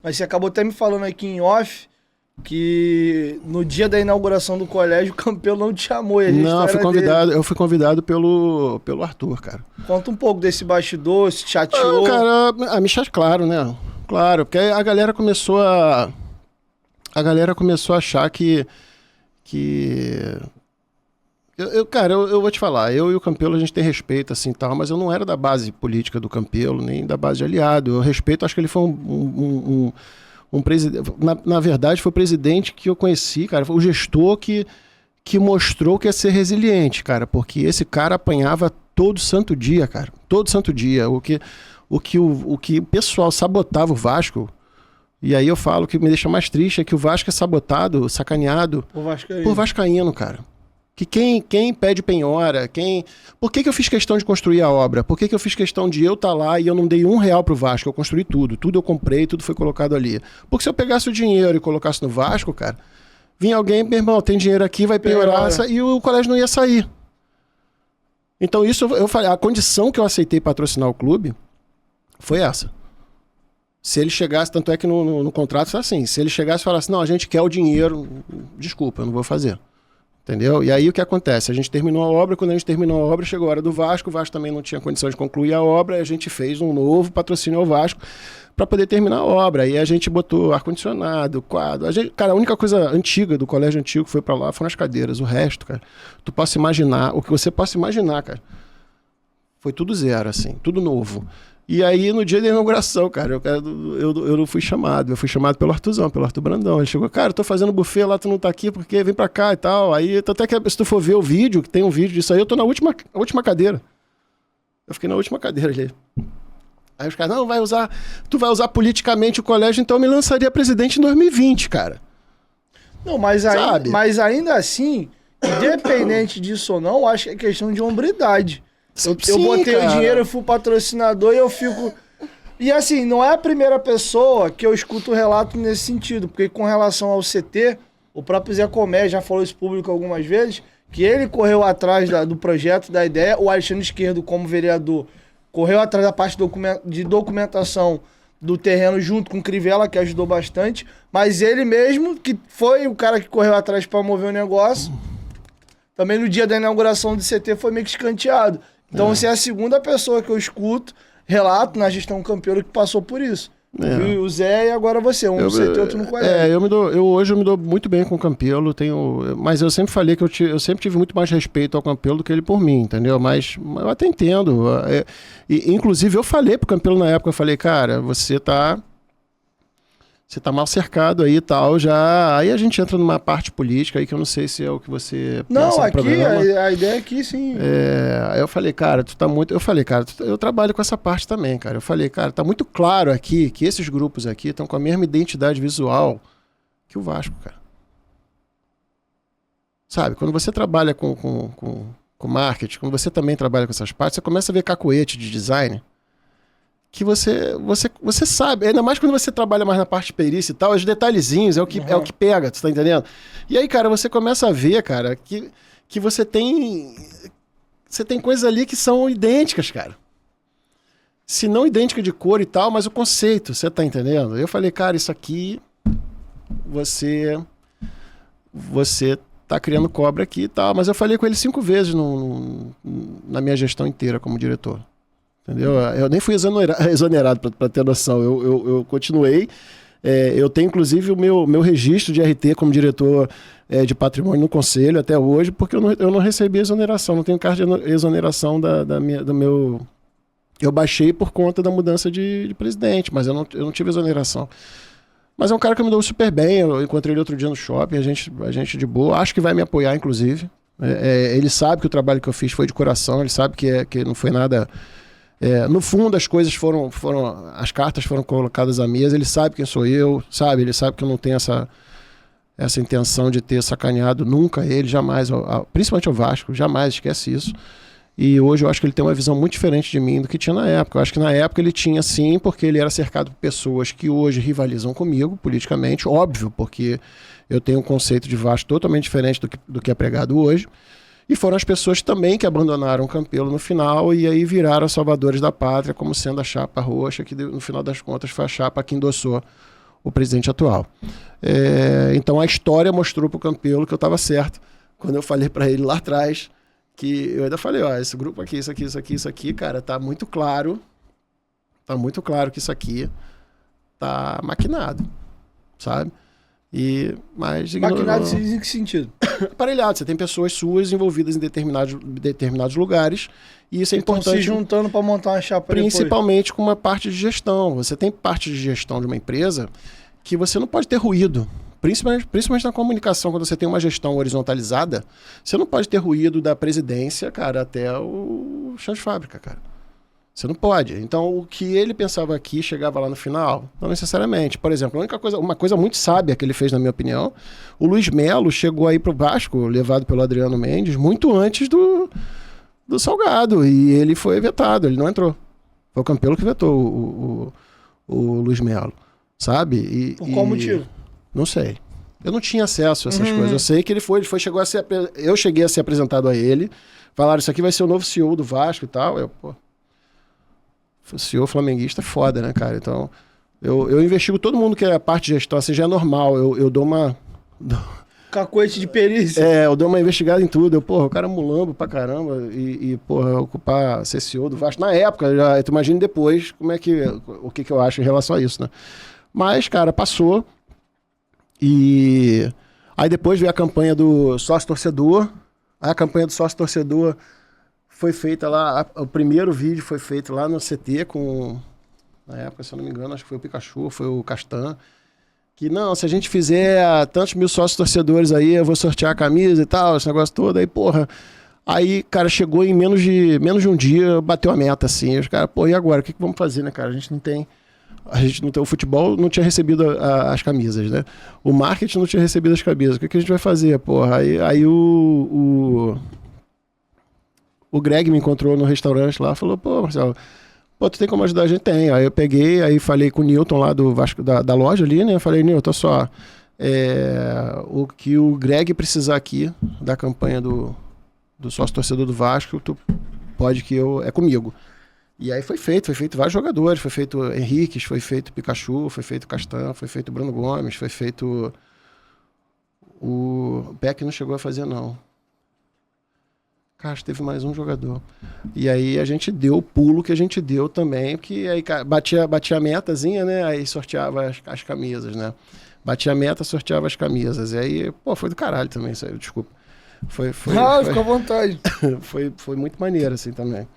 Mas você acabou até me falando aqui em off que no dia da inauguração do colégio o Campelo não te chamou. E a Não, eu fui convidado pelo Arthur, cara. Conta um pouco desse bastidor, se chateou. Cara, me chateou, claro, né? Claro, porque a galera começou a achar que cara, eu vou te falar, eu e o Campelo a gente tem respeito assim tal, mas eu não era da base política do Campelo, nem da base de aliado. Eu respeito, acho que ele foi um presidente, na verdade foi o presidente que eu conheci, cara, foi o gestor que mostrou que ia ser resiliente, cara, porque esse cara apanhava todo santo dia, cara, todo santo dia. O que o pessoal sabotava o Vasco, e aí eu falo que me deixa mais triste, é que o Vasco é sabotado, sacaneado por vascaíno, cara. Que quem pede penhora, Por que eu fiz questão de construir a obra? Por que eu fiz questão de eu estar lá e eu não dei R$1 pro Vasco? Eu construí tudo eu comprei, tudo foi colocado ali. Porque se eu pegasse o dinheiro e colocasse no Vasco, cara, vinha alguém, meu irmão, tem dinheiro aqui, vai penhorar, e o colégio não ia sair. Então isso, eu falei, a condição que eu aceitei patrocinar o clube foi essa. Se ele chegasse, tanto é que no contrato foi assim, se ele chegasse e falasse, não, a gente quer o dinheiro, desculpa, eu não vou fazer. Entendeu? E aí o que acontece? A gente terminou a obra, quando a gente terminou a obra, chegou a hora do Vasco, o Vasco também não tinha condição de concluir a obra, e a gente fez um novo patrocínio ao Vasco para poder terminar a obra. Aí a gente botou ar-condicionado, quadro. Cara, a única coisa antiga do colégio antigo que foi para lá foram as cadeiras. O resto, cara, tu possa imaginar, o que você possa imaginar, cara, foi tudo zero, assim, tudo novo. E aí, no dia da inauguração, cara, eu não fui chamado. Eu fui chamado pelo Arthurzão, pelo Arthur Brandão. Ele chegou, cara, eu tô fazendo buffet lá, tu não tá aqui porque vem pra cá e tal. Aí, até que se tu for ver o vídeo, que tem um vídeo disso aí, eu tô na última cadeira. Eu fiquei na última cadeira ali. Aí os caras, não, tu vai usar politicamente o colégio, então eu me lançaria presidente em 2020, cara. Não, mas ainda assim, independente disso ou não, acho que é questão de hombridade. Eu botei o dinheiro, eu fui patrocinador e eu fico... E assim, não é a primeira pessoa que eu escuto relato nesse sentido, porque com relação ao CT, o próprio Zé Comé já falou isso público algumas vezes, que ele correu atrás do projeto, da ideia, o Alexandre Esquerdo, como vereador, correu atrás da parte de documentação do terreno junto com o Crivella, que ajudou bastante, mas ele mesmo, que foi o cara que correu atrás para mover o negócio, também no dia da inauguração do CT foi meio que escanteado. Então você é a segunda pessoa que eu escuto relato na gestão Campelo que passou por isso. O Zé e agora você, um CT e outro no colégio. Hoje eu me dou muito bem com o Campelo, mas eu sempre falei que eu sempre tive muito mais respeito ao Campelo do que ele por mim, entendeu? Mas eu até entendo. Inclusive eu falei pro Campelo na época, eu falei, cara, você tá mal cercado aí e tal, já... Aí a gente entra numa parte política aí que eu não sei se é o que você não, aqui, a ideia aqui, sim. Aí eu falei, cara, tu tá muito... Eu falei, cara, eu trabalho com essa parte também, cara. Eu falei, cara, tá muito claro aqui que esses grupos aqui estão com a mesma identidade visual que o Vasco, cara. Sabe, quando você trabalha com marketing, quando você também trabalha com essas partes, você começa a ver cacoete de design que você sabe, ainda mais quando você trabalha mais na parte de perícia e tal, os detalhezinhos é o que pega, tu tá entendendo? E aí, cara, você começa a ver, cara, que você tem coisas ali que são idênticas, cara. Se não idêntica de cor e tal, mas o conceito, você tá entendendo? Eu falei, cara, isso aqui você tá criando cobra aqui e tal, mas eu falei com ele 5 vezes na minha gestão inteira como diretor. Entendeu? Eu nem fui exonerado para ter noção. Eu continuei. Eu tenho, inclusive, o meu registro de RT como diretor de patrimônio no conselho até hoje, porque eu não recebi exoneração. Não tenho carta de exoneração do meu... Eu baixei por conta da mudança de presidente, mas eu não tive exoneração. Mas é um cara que me deu super bem. Eu encontrei ele outro dia no shopping, a gente de boa. Acho que vai me apoiar, inclusive. Ele sabe que o trabalho que eu fiz foi de coração, ele sabe que não foi nada... no fundo as coisas as cartas foram colocadas à mesa, ele sabe quem sou eu, sabe? Ele sabe que eu não tenho essa intenção de ter sacaneado nunca ele, jamais, principalmente o Vasco, jamais esquece isso. E hoje eu acho que ele tem uma visão muito diferente de mim do que tinha na época. Eu acho que na época ele tinha sim, porque ele era cercado por pessoas que hoje rivalizam comigo politicamente, óbvio, porque eu tenho um conceito de Vasco totalmente diferente do que é pregado hoje. E foram as pessoas também que abandonaram o Campelo no final e aí viraram salvadores da pátria, como sendo a chapa roxa, que no final das contas foi a chapa que endossou o presidente atual. Então a história mostrou pro Campelo que eu estava certo. Quando eu falei para ele lá atrás, que eu ainda falei, ó, esse grupo aqui, isso aqui, cara, tá muito claro que isso aqui tá maquinado, sabe? Mas maquinado em que sentido? Aparelhado, você tem pessoas suas envolvidas em determinados lugares, e isso é importante. Se juntando para montar uma chapa principalmente depois. Com uma parte de gestão. Você tem parte de gestão de uma empresa que você não pode ter ruído. Principalmente na comunicação, quando você tem uma gestão horizontalizada, você não pode ter ruído da presidência, cara, até o chão de fábrica, cara. Você não pode. Então, o que ele pensava aqui chegava lá no final? Não necessariamente. Por exemplo, uma coisa muito sábia que ele fez, na minha opinião, o Luiz Melo chegou aí pro Vasco, levado pelo Adriano Mendes, muito antes do Salgado, e ele foi vetado, ele não entrou. Foi o Campelo que vetou o Luiz Melo, sabe? Por qual motivo? Não sei. Eu não tinha acesso a essas coisas. Eu sei que chegou a ser... Eu cheguei a ser apresentado a ele. Falaram, isso aqui vai ser o novo CEO do Vasco e tal. O CEO flamenguista é foda, né, cara? Então, eu investigo todo mundo que é a parte de gestão. Assim, já é normal. Eu dou uma... Cacoete de perícia. Eu dou uma investigada em tudo. O cara é mulambo pra caramba. Ocupar ser CEO do Vasco. Na época, tu imagina depois o que eu acho em relação a isso, né? Mas, cara, passou... E aí depois veio a campanha do sócio-torcedor. A campanha do sócio-torcedor foi feita lá, o primeiro vídeo foi feito lá no CT na época, se eu não me engano, acho que foi o Pikachu, foi o Castan. Que não, se a gente fizer tantos mil sócios-torcedores aí, eu vou sortear a camisa e tal, esse negócio todo. Aí, cara, chegou em menos de um dia, bateu a meta, assim. Os caras, e agora? O que vamos fazer, né, cara? A gente não tem, o futebol não tinha recebido as camisas, né? O marketing não tinha recebido as camisas. O que a gente vai fazer, Aí o Greg me encontrou no restaurante lá, falou, Marcelo, tu tem como ajudar a gente? Tem. Aí eu peguei, aí falei com o Newton lá do Vasco, da loja ali, né? Eu falei, Newton, só, o que o Greg precisar aqui da campanha do sócio-torcedor do Vasco, tu pode é comigo. E aí foi feito vários jogadores, foi feito Henriques, foi feito Pikachu, foi feito Castan, foi feito Bruno Gomes, foi feito o Peck não chegou a fazer, não. Cara, teve mais um jogador. E aí a gente deu o pulo que a gente deu também, porque aí batia a metazinha, né? Aí sorteava as camisas, né? Batia a meta, sorteava as camisas. E aí, foi do caralho também isso aí, desculpa. Fica à vontade. Foi muito maneiro, assim, também.